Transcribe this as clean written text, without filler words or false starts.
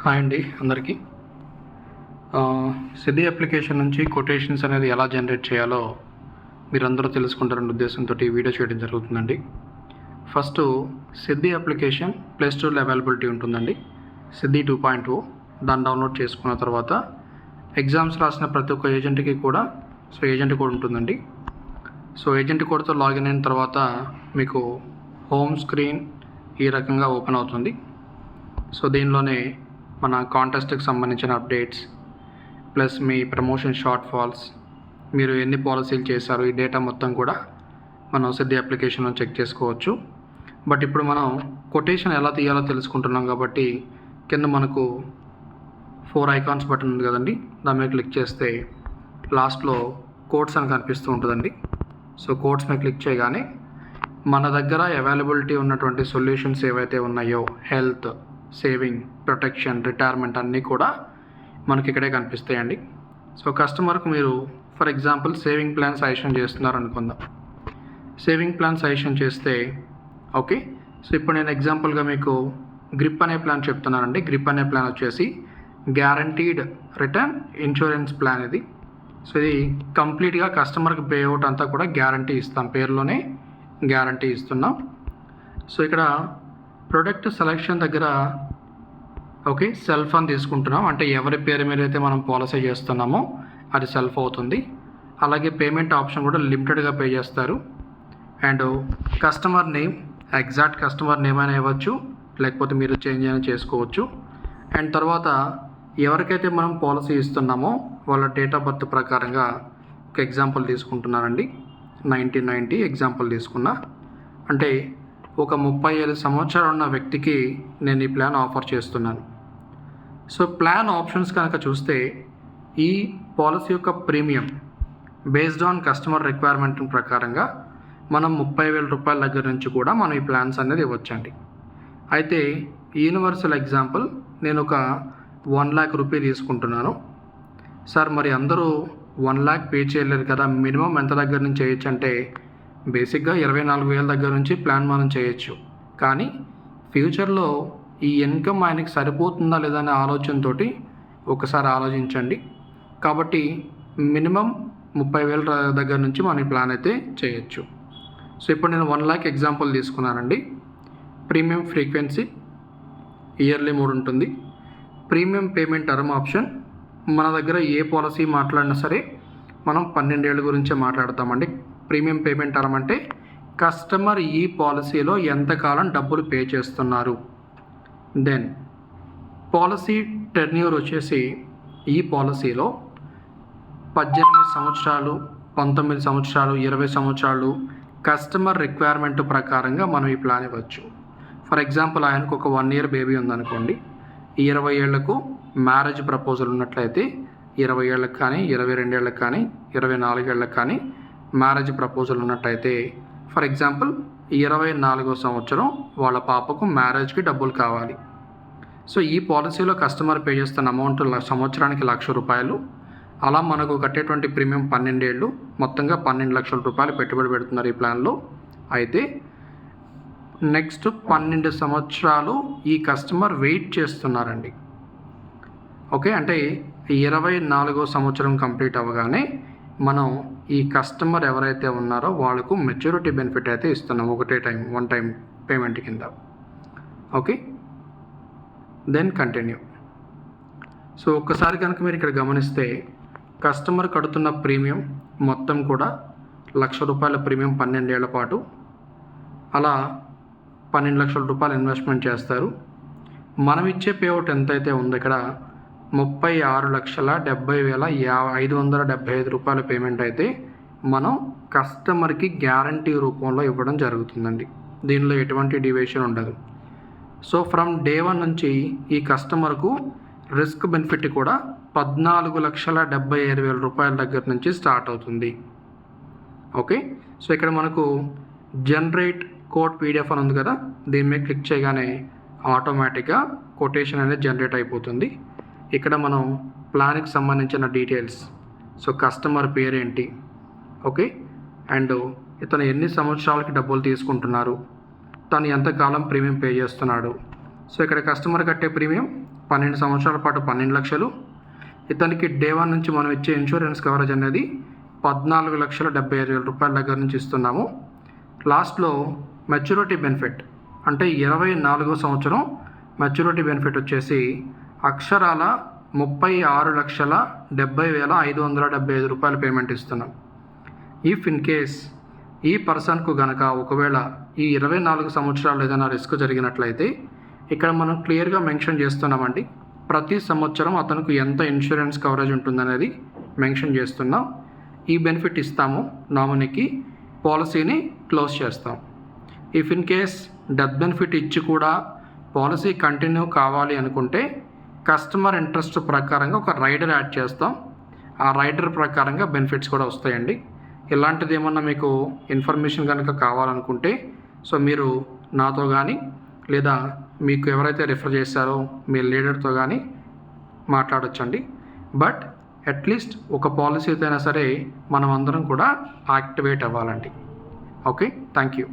Hi అండి అందరికీ. సిద్ధి application నుంచి కొటేషన్స్ అనేది ఎలా జనరేట్ చేయాలో మీరందరూ తెలుసుకుంటారన్న ఉద్దేశంతో ఈ వీడియో చేయడం జరుగుతుందండి. ఫస్ట్ సిద్ధి అప్లికేషన్ ప్లే స్టోర్లో అవైలబిలిటీ ఉంటుందండి. సిద్ధి 2.0 దాన్ని డౌన్లోడ్ చేసుకున్న తర్వాత ఎగ్జామ్స్ రాసిన ప్రతి ఒక్క ఏజెంట్కి కూడా ఏజెంట్ కోడ్ ఉంటుందండి. ఏజెంట్ కోడ్తో లాగిన్ అయిన తర్వాత మీకు హోమ్ స్క్రీన్ ఈ రకంగా ఓపెన్ అవుతుంది. దీనిలోనే మన కాంటెస్ట్కి సంబంధించిన అప్డేట్స్ ప్లస్ మీ ప్రమోషన్ షార్ట్ ఫాల్స్, మీరు ఎన్ని పాలసీలు చేశారు, ఈ డేటా మొత్తం కూడా మనం సిద్ధి అప్లికేషన్లో చెక్ చేసుకోవచ్చు. బట్ ఇప్పుడు మనం కొటేషన్ ఎలా తీయాలో తెలుసుకుంటున్నాం కాబట్టి కింద మనకు 4 ఐకాన్స్ బటన్ ఉంది కదండి, దాని మీద క్లిక్ చేస్తే లాస్ట్లో కోడ్స్ అని కనిపిస్తూ ఉంటుందండి. కోడ్స్ మీద క్లిక్ చేయగానే మన దగ్గర అవైలబిలిటీ ఉన్నటువంటి సొల్యూషన్స్ ఏవైతే ఉన్నాయో హెల్త్, సేవింగ్, ప్రొటెక్షన్, రిటైర్మెంట్ అన్నీ కూడా మనకి ఇక్కడే కనిపిస్తాయండి. కస్టమర్కి మీరు for example saving plan suggestion చేస్తున్నారు అనుకుందాం. సేవింగ్ ప్లాన్ సజెషన్ చేస్తే ఓకే. ఇప్పుడు నేను ఎగ్జాంపుల్గా మీకు గ్రిప్ అనే ప్లాన్ చెప్తున్నానండి. గ్రిప్ అనే ప్లాన్ వచ్చేసి గ్యారంటీడ్ రిటర్న్ ఇన్సూరెన్స్ ప్లాన్ ఇది. ఇది కంప్లీట్గా కస్టమర్కి పే అవుట్ అంతా కూడా గ్యారంటీ ఇస్తాం, పేరులోనే గ్యారంటీ ఇస్తున్నాం. ఇక్కడ ప్రొడక్ట్ సెలెక్షన్ దగ్గర ఓకే సెల్ఫ్ అని తీసుకుంటున్నాం, అంటే ఎవరి పేరు మీద అయితే మనం పాలసీ చేస్తున్నామో అది సెల్ఫ్ అవుతుంది. అలాగే పేమెంట్ ఆప్షన్ కూడా లిమిటెడ్గా పే చేస్తారు. And customer name, exact customer name అయినా ఇవ్వచ్చు, లేకపోతే మీరు చేంజ్ అయినా చేసుకోవచ్చు. అండ్ తర్వాత ఎవరికైతే మనం పాలసీ ఇస్తున్నామో వాళ్ళ డేట్ ఆఫ్ బర్త్ ప్రకారంగా ఒక ఎగ్జాంపుల్ తీసుకుంటున్నానండి. 1990 ఎగ్జాంపుల్ తీసుకున్నా, అంటే ఒక 35 సంవత్సరాలు ఉన్న వ్యక్తికి నేను ఈ ప్లాన్ ఆఫర్ చేస్తున్నాను. ప్లాన్ ఆప్షన్స్ కనుక చూస్తే ఈ పాలసీ యొక్క premium based on customer requirement ప్రకారంగా మనం 30,000 రూపాయల దగ్గర నుంచి కూడా మనం ఈ ప్లాన్స్ అనేది ఇవ్వచ్చండి. అయితే యూనివర్సల్ ఎగ్జాంపుల్ నేను ఒక 1 lakh రూపీ తీసుకుంటున్నాను. సార్ మరి అందరూ 1 lakh పే చేయలేరు కదా, మినిమం ఎంత దగ్గర నుంచి చేయొచ్చు అంటే బేసిక్గా 24,000 దగ్గర నుంచి ప్లాన్ మనం చేయొచ్చు. కానీ ఫ్యూచర్లో ఈ ఇన్కమ్ ఆయనకి సరిపోతుందా లేదా అనే ఆలోచనతో ఒకసారి ఆలోచించండి. కాబట్టి మినిమం 30,000 దగ్గర నుంచి మనం ఈ ప్లాన్ అయితే చేయొచ్చు. ఇప్పుడు నేను 1 lakh ఎగ్జాంపుల్ తీసుకున్నానండి. ప్రీమియం ఫ్రీక్వెన్సీ ఇయర్లీ 3 ఉంటుంది. ప్రీమియం పేమెంట్ టర్మ్ ఆప్షన్, మన దగ్గర ఏ పాలసీ మాట్లాడినా సరే మనం 12 ఏళ్ళ గురించే మాట్లాడతామండి. ప్రీమియం పేమెంట్ టర్మ్ అంటే కస్టమర్ ఈ పాలసీలో ఎంతకాలం డబ్బులు పే చేస్తున్నారు. దెన్ పాలసీ టెర్న్యూర్ వచ్చేసి ఈ పాలసీలో 18 సంవత్సరాలు, 19 సంవత్సరాలు, 20 సంవత్సరాలు కస్టమర్ రిక్వైర్మెంట్ ప్రకారంగా మనం ఈ ప్లాన్ ఇవ్వచ్చు. ఫర్ ఎగ్జాంపుల్ ఆయనకు ఒక 1 year బేబీ ఉందనుకోండి, 20 ఏళ్లకు మ్యారేజ్ ప్రపోజల్ ఉన్నట్లయితే 20 ఏళ్ళకి కానీ, 22 ఏళ్ళకి కానీ, 24 ఏళ్ళకి కానీ మ్యారేజ్ ప్రపోజల్ ఉన్నట్టయితే ఫర్ ఎగ్జాంపుల్ 24వ సంవత్సరం వాళ్ళ పాపకు మ్యారేజ్కి డబ్బులు కావాలి. ఈ పాలసీలో కస్టమర్ పే చేస్తున్న అమౌంట్ సంవత్సరానికి 1,00,000 రూపాయలు. అలా మనకు కట్టేటువంటి ప్రీమియం 12 ఏళ్ళు, మొత్తంగా 12 లక్షల రూపాయలు పెట్టుబడి పెడుతున్నారు ఈ ప్లాన్లో. అయితే నెక్స్ట్ 12 సంవత్సరాలు ఈ కస్టమర్ వెయిట్ చేస్తున్నారండి. ఓకే, అంటే 24వ సంవత్సరం కంప్లీట్ అవ్వగానే మనం ఈ కస్టమర్ ఎవరైతే ఉన్నారో వాళ్ళకు మెచ్యూరిటీ బెనిఫిట్ అయితే ఇస్తున్నాం, వన్ టైం పేమెంట్ కింద. Okay, then continue. ఒక్కసారి కనుక మీరు ఇక్కడ గమనిస్తే కస్టమర్ కడుతున్న ప్రీమియం మొత్తం కూడా 1,00,000 రూపాయల ప్రీమియం 12 ఏళ్ల పాటు. అలా 12 లక్షల రూపాయలు ఇన్వెస్ట్మెంట్ చేస్తారు. మనం ఇచ్చే పేఅవుట్ ఎంతైతే ఉందో ఇక్కడ 36,70,575 రూపాయల పేమెంట్ అయితే మనం కస్టమర్కి గ్యారంటీ రూపంలో ఇవ్వడం జరుగుతుందండి. దీనిలో ఎటువంటి డివియేషన్ ఉండదు. ఫ్రమ్ డే 1 నుంచి ఈ కస్టమర్కు రిస్క్ బెనిఫిట్ కూడా 14,75,000 రూపాయల దగ్గర నుంచి స్టార్ట్ అవుతుంది. ఓకే, ఇక్కడ మనకు జనరేట్ కోడ్ PDF అని ఉంది కదా, దీని మీద క్లిక్ చేయగానే ఆటోమేటిక్గా కొటేషన్ అనేది జనరేట్ అయిపోతుంది. ఇక్కడ మనం ప్లాన్కి సంబంధించిన డీటెయిల్స్, కస్టమర్ పేరేంటి, ఓకే, అండ్ ఇతను ఎన్ని సంవత్సరాలకి డబ్బులు తీసుకుంటున్నారు, తను ఎంతకాలం ప్రీమియం పే చేస్తున్నాడు, సో ఇక్కడ కస్టమర్ కట్టే ప్రీమియం 12 సంవత్సరాల పాటు 12 లక్షలు. ఇతనికి డే 1 నుంచి మనం ఇచ్చే ఇన్సూరెన్స్ కవరేజ్ అనేది 14,75,000 రూపాయల దగ్గర నుంచి ఇస్తున్నాము. లాస్ట్లో మెచ్యూరిటీ బెనిఫిట్ అంటే 24వ సంవత్సరం మెచ్యూరిటీ బెనిఫిట్ వచ్చేసి అక్షరాల 36,70,575 రూపాయల పేమెంట్ ఇస్తున్నాం. ఇఫ్ ఇన్ కేస్ ఈ పర్సన్కు గనక ఒకవేళ ఈ 24 సంవత్సరాలు ఏదైనా రిస్క్ జరిగినట్లయితే ఇక్కడ మనం క్లియర్గా మెన్షన్ చేస్తున్నామండి. ప్రతి సంవత్సరం అతనికి ఎంత ఇన్సూరెన్స్ కవరేజ్ ఉంటుందనేది మెన్షన్ చేస్తున్నాం. ఈ బెనిఫిట్ ఇస్తాము నామినీకి, పాలసీని క్లోజ్ చేస్తాం. If in case death benefit ఇచ్చి కూడా పాలసీ కంటిన్యూ కావాలి అనుకుంటే కస్టమర్ ఇంట్రెస్ట్ ప్రకారంగా ఒక రైడర్ యాడ్ చేస్తాం. ఆ రైడర్ ప్రకారంగా బెనిఫిట్స్ కూడా వస్తాయండి. ఇలాంటిది ఏమన్నా మీకు ఇన్ఫర్మేషన్ కనుక కావాలనుకుంటే సో మీరు నాతో కానీ లేదా మీకు ఎవరైతే రిఫర్ చేశారో మీ లీడర్తో కానీ మాట్లాడొచ్చండి. బట్ అట్లీస్ట్ ఒక పాలసీ అయినా సరే మనం అందరం కూడా యాక్టివేట్ అవ్వాలండి. Okay, thank you.